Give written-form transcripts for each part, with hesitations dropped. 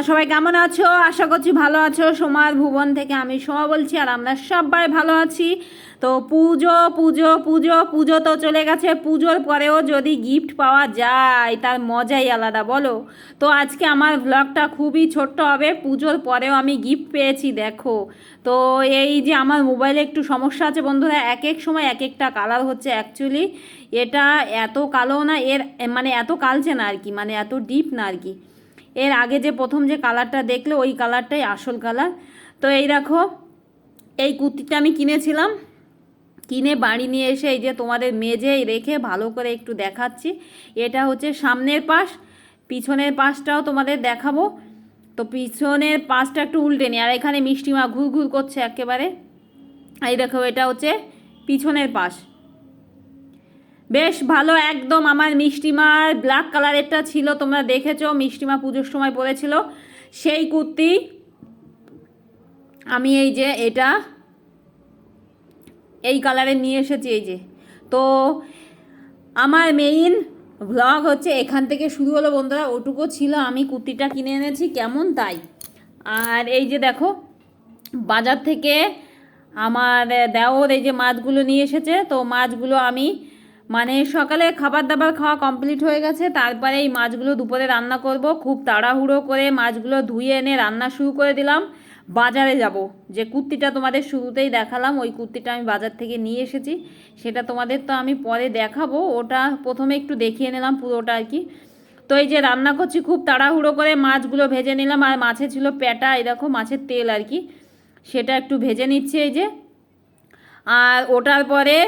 সবাই কেমন আছো? আশা করছি ভালো আছো। সোমার ভুবন থেকে আমি সোমা বলছি, আর আমরা সবাই ভালো আছি। তো পুজো পুজো পুজো পুজো তো চলে গেছে। পুজোর পরেও যদি গিফট পাওয়া যায় তার মজাই আলাদা, বলো? তো আজকে আমার ব্লগটা খুবই ছোট্ট হবে। পুজোর পরেও আমি গিফট পেয়েছি, দেখো। তো এই যে আমার মোবাইলে একটু সমস্যা আছে বন্ধুরা, এক এক সময় এক একটা কালার হচ্ছে। অ্যাকচুয়ালি এটা এত কালো না, এর মানে এত কালচে না আর কি, মানে এত ডিপ না আর কি। এর আগে যে প্রথম যে কালারটা দেখলে ওই কালারটাই আসল কালার। তো এই দেখো, এই কুর্তিটা আমি কিনেছিলাম, কিনে বাড়ি নিয়ে এসে এই যে তোমাদের মেজেই রেখে ভালো করে একটু দেখাচ্ছি। এটা হচ্ছে সামনের পাশ, পিছনের পাশটাও তোমাদের দেখাবো। তো পিছনের পাশটা একটু উল্টে নি, আর এখানে মিষ্টিমা ঘুর ঘুর করছে একেবারে। এই দেখো, এটা হচ্ছে পিছনের পাশ, বেশ ভালো একদম। আমার মিষ্টিমার ব্ল্যাক কালারেরটা ছিল, তোমরা দেখেছো, মিষ্টিমা পুজোর সময় পরেছিল সেই কুর্তি। আমি এই যে এটা এই কালারের নিয়ে এসেছি, এই যে। তো আমার মেইন ভ্লগ হচ্ছে এখান থেকে শুরু হলো বন্ধুরা। ওটুকু ছিল, আমি কুর্তিটা কিনে এনেছি কেমন তাই। আর এই যে দেখো, বাজার থেকে আমার দেওর এই যে মাছগুলো নিয়ে এসেছে। তো মাছগুলো আমি মানে সকালে খাবার দাবার খাওয়া কমপ্লিট হয়ে গেছে, তারপরে এই মাছগুলো দুপুরে রান্না করব। খুব তাড়াহুড়ো করে মাছগুলো ধুয়ে এনে রান্না শুরু করে দিলাম। বাজারে যাব, যে কুর্তিটা তোমাদের শুরুতেই দেখালাম, ওই কুর্তিটা আমি বাজার থেকে নিয়ে এসেছি। সেটা তোমাদের তো আমি পরে দেখাবো, ওটা প্রথমে একটু দেখিয়ে নিলাম পুরোটা আর কি। তো এই যে রান্না করছি, খুব তাড়াহুড়ো করে মাছগুলো ভেজে নিলাম। আর মাছে ছিল পেটা, এই দেখো মাছের তেল আর কি, সেটা একটু ভেজে নিচ্ছে এই যে। আর ওটার পরে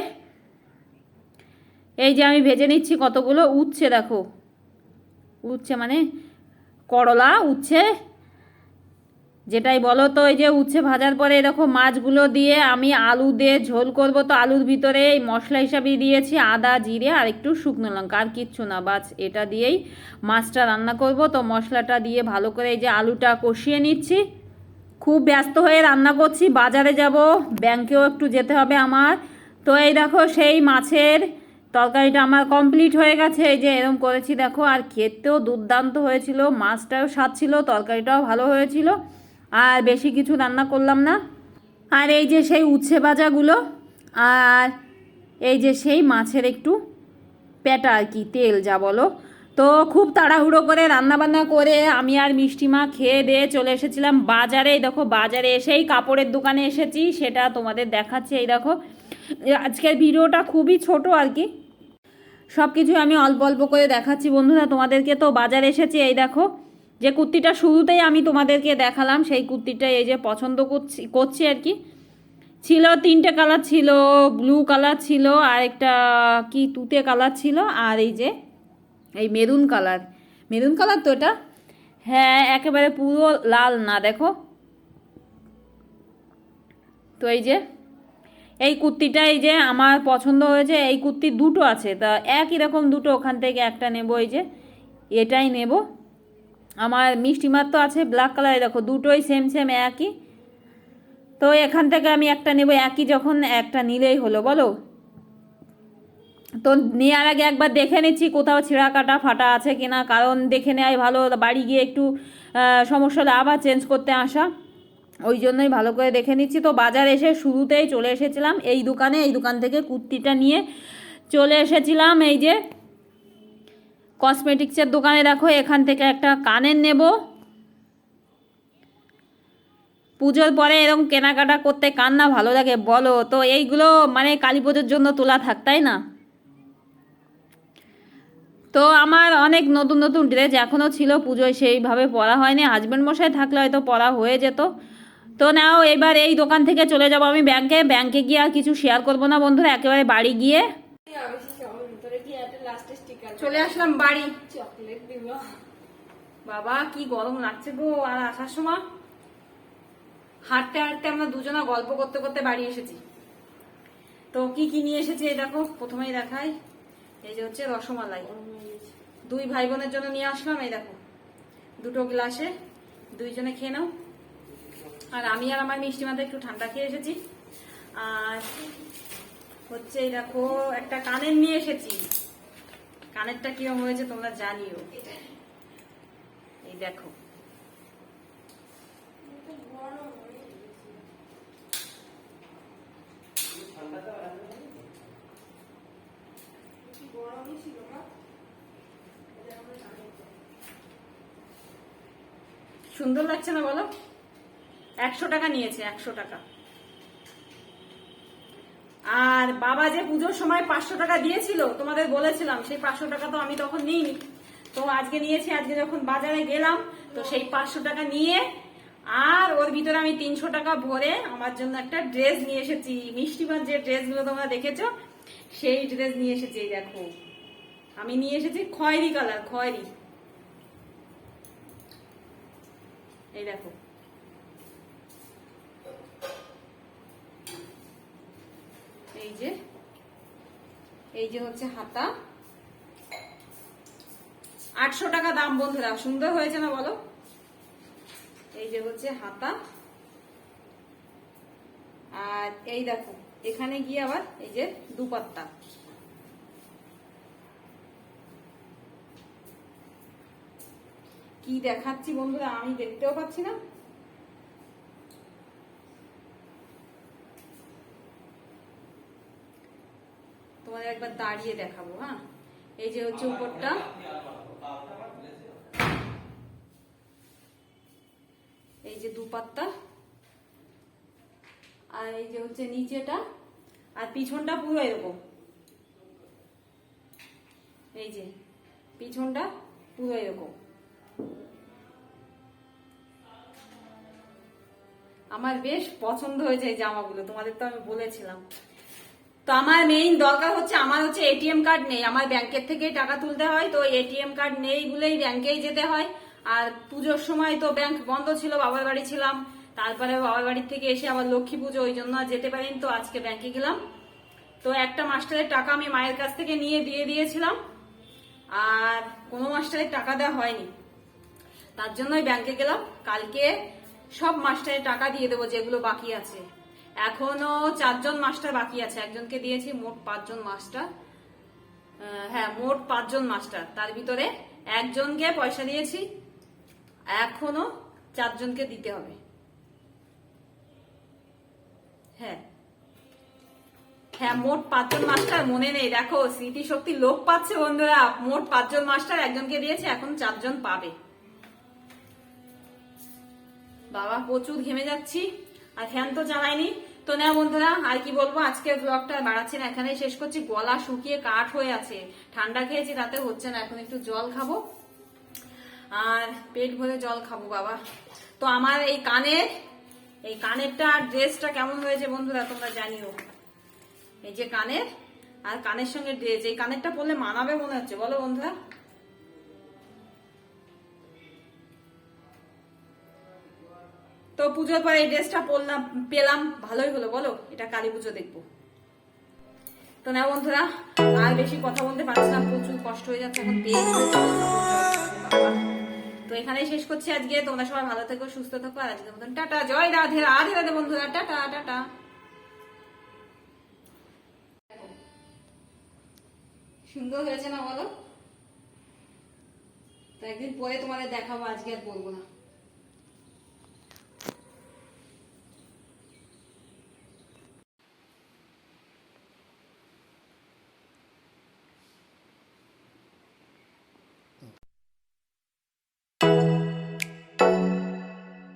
এই যে আমি ভেজে নিচ্ছি কতগুলো উচ্ছে, দেখো উচ্ছে মানে করলা উচ্ছে যেটাই বলো। তো এই যে উচ্ছে ভাজার পরে দেখো মাছগুলো দিয়ে আমি আলু দিয়ে ঝোল করব। তো আলুর ভিতরে এই মশলা হিসাবে দিয়েছি আদা জিরে আর একটু শুকনো লঙ্কা, আর কিচ্ছু না, বাস এটা দিয়েই মাছটা রান্না করব। তো মশলাটা দিয়ে ভালো করে এই যে আলুটা কষিয়ে নিচ্ছি। খুব ব্যস্ত হয়ে রান্না করছি, বাজারে যাব, ব্যাংকেও একটু যেতে হবে আমার। তো এই দেখো, সেই মাছের তরকারিটা আমার কমপ্লিট হয়ে গেছে। এই যে এরকম করেছি দেখো, আর খেতেও দুর্দান্ত হয়েছিল, মাছটাও স্বাদ ছিল, তরকারিটাও ভালো হয়েছিল। আর বেশি কিছু রান্না করলাম না। আর এই যে সেই উচ্ছে ভাজাগুলো, আর এই যে সেই মাছের একটু পেটা আর কি, তেল যা বলো। তো খুব তাড়াহুড়ো করে রান্নাবান্না করে আমি আর মিষ্টিমা খেয়ে দিয়ে চলে এসেছিলাম বাজারে। এই দেখো, বাজারে এসেই কাপড়ের দোকানে এসেছি, সেটা তোমাদের দেখাচ্ছি। এই দেখো, আজকের ভিডিওটা খুবই ছোট আর কি, সব কিছু আমি অল্প অল্প করে দেখাচ্ছি বন্ধুরা তোমাদেরকে। তো বাজারে এসেছি, এই দেখো যে কুর্তিটা শুরুতেই আমি তোমাদেরকে দেখালাম, সেই কুর্তিটা এই যে পছন্দ করছি আর কি। ছিল তিনটে কালার, ছিল ব্লু কালার, ছিল আর একটা কি তুতে কালার ছিল, আর এই যে এই মেরুন কালার। মেরুন কালার তো এটা, হ্যাঁ একেবারে পুরো লাল না, দেখো। তো এই যে এই কুর্তিটা এই যে আমার পছন্দ হয়েছে। এই কুর্তি দুটো আছে, তা একই রকম দুটো, ওখান থেকে একটা নেব, এই যে এটাই নেব। আমার মিষ্টিমার তো আছে ব্ল্যাক কালারে, দেখো দুটোই সেম সেম একই। তো এখান থেকে আমি একটা নেব, একই যখন একটা নিলেই হলো, বলো? তো নেওয়ার আগে একবার দেখে নিচ্ছি কোথাও ছেঁড়া কাটা ফাটা আছে কিনা, কারণ দেখে নেওয়াই ভালো, বাড়ি গিয়ে একটু সমস্যা হলে আবার চেঞ্জ করতে আসা, ওই জন্যই ভালো করে দেখে নিচ্ছি। তো বাজার এসে শুরুতেই চলে এসেছিলাম এই দোকানে, এই দোকান থেকে কুর্তিটা নিয়ে চলে এসেছিলাম এই যে কসমেটিক্সের দোকানে। দেখো, এখান থেকে একটা কানের নেব। পুজোর পরে এরকম কেনাকাটা করতে কার না ভালো লাগে বলো? তো এইগুলো মানে কালী পুজোর জন্য তোলা থাক, তাই না? তো আমার অনেক নতুন নতুন ড্রেস এখনও ছিল, পুজোয় সেইভাবে পরা হয়নি, হাজব্যান্ড মশাই থাকলে হয়তো পরা হয়ে যেত। তো নাও, এবার এই দোকান থেকে চলে যাব আমি ব্যাংকে। ব্যাংকে গিয়ে আর কিছু শেয়ার করবো না বন্ধুরা, একেবারে বাড়ি গিয়ে চলে আসলাম বাড়ি। চকলেট দিব বাবা, কি গরম লাগছে গো। আর আসার সময় হাঁটতে হাঁটতে আমরা দুজনা গল্প করতে করতে বাড়ি এসেছি। তো কি কি নিয়ে এসেছি এই দেখো, প্রথমেই দেখাই। এই যে হচ্ছে রসমালাই, দুই ভাই বোনের জন্য নিয়ে আসলাম। এই দেখো, দুটো গ্লাসে দুইজনে খেয়ে নাও। আর আমি আর আমার মিষ্টিমাতে একটু ঠান্ডা খেয়ে এসেছি। আর হচ্ছে এই দেখো, একটা কানের নিয়ে এসেছি। কানেরটা কিরকম হয়েছে তোমরা জানিও। এই দেখো, সুন্দর লাগছে না বলো? 100 টাকা নিয়েছে, 100 টাকা। আর বাবা যে পুজোর সময় 500 টাকা দিয়েছিল, তোমাদের বলেছিলাম, সেই 500 টাকা তো আমি তখন নিইনি, তো আজকে নিয়েছি। আজকে যখন বাজারে গেলাম তো সেই 500 টাকা নিয়ে আর ওর ভিতরে আমি 300 টাকা ভরে আমার জন্য একটা ড্রেস নিয়ে এসেছি। মিষ্টিমার যে ড্রেসগুলো তোমরা দেখেছো সেই ড্রেস নিয়ে এসেছি। এই দেখো, আমি নিয়ে এসেছি খয়েরি কালার, খয়েরি। এই দেখো, এই যে হচ্ছে হাতা। 800 টাকা দাম বন্ধুরা। সুন্দর হয়েছে না বলো? এই যে হচ্ছে হাতা। আর এই দেখো, এখানে গিয়ে আবার এই যে দুপাট্টা। কি দেখাচ্ছি বন্ধুরা, আমি দেখতেও পাচ্ছি না। তোমাদের একবার দাঁড়িয়ে দেখাবো। হ্যাঁ, এই যে হচ্ছে উপরটা, এই যে দুপাট্টা, আর এই যে হচ্ছে নিচেটা, আর পিছনটা পুরো এরকম। এই যে পিছনটা পুরো এরকম। আমার বেশ পছন্দ হয়েছে এই জামাগুলো, তোমাদের তো আমি বলেছিলাম। তো আমার মেইন দরকার হচ্ছে, আমার হচ্ছে এটিএম কার্ড নেই, আমার ব্যাংকের থেকে টাকা তুলতে হয়, তো এটিএম কার্ড নেই বলেই ব্যাংকেই যেতে হয়। আর পুজোর সময় তো ব্যাংক বন্ধ ছিল, বাবার বাড়ি ছিলাম, তারপরে বাবার বাড়ির থেকে এসে আবার লক্ষ্মী পুজো, ওই জন্য আর যেতে পারিনি। তো আজকে ব্যাংকে গেলাম, তো একটা মাস্টারের টাকা আমি মায়ের কাছ থেকে নিয়ে দিয়ে দিয়েছিলাম, আর কোনো মাস্টারের টাকা দেওয়া হয়নি, তার জন্যই ব্যাংকে গেলাম। কালকে সব মাস্টারের টাকা দিয়ে দেবো যেগুলো বাকি আছে। এখনো 4 জন মাস্টার বাকি আছে, একজনকে দিয়েছি, মোট 5 জন মাস্টার। হ্যাঁ, মোট 5 জন মাস্টার, তার ভিতরে একজনকে পয়সা দিয়েছি, এখনো 4 জনকে দিতে হবে। হ্যাঁ হ্যাঁ, মোট 5 জন মাস্টার, মনে নেই, দেখো স্মৃতিশক্তি লোপ পাচ্ছে বন্ধুরা। মোট 5 জন মাস্টার, একজনকে দিয়েছে, এখন 4 জন পাবে। বাবা প্রচুর ঘেমে যাচ্ছি, আর ফ্যান তো চালাইনি। তো না বন্ধুরা, আর কি বলবো, আজকে ব্লগটা বাড়াচ্ছি না, এখানেই শেষ করছি। গলা শুকিয়ে কাঠ হয়ে আছে, ঠান্ডা খেয়েছি তাতে হচ্ছে না, এখন একটু জল খাবো, আর পেট ভরে জল খাবো বাবা। তো আমার এই কানেরটা ড্রেসটা কেমন হয়েছে বন্ধুরা তোমরা জানিও। এই যে কানের, আর কানের সঙ্গে ড্রেস, এই কানেরটা পরলে মানাবে মনে হচ্ছে, বলো বন্ধুরা? তো পুজোর পরে এই ড্রেসটা পেলাম, ভালোই হলো বলো, এটা কালী পুজো দেখবো। তো না বন্ধুরা, আর বেশি কথা বলতে পারছি না, প্রচুর কষ্ট হয়ে যাচ্ছে এখন, তো এখানেই শেষ করছি আজকে। তোমরা সবাই ভালো থেকো, সুস্থ থেকো, আর আজকের মতন টাটা, জয় রাধে, রাধে রাধে বন্ধুরা, টাটা টাটা। সুন্দর হয়েছে না বলো? তো একদিন পরে তোমাদের দেখাবো, আজকে আর বলবো না।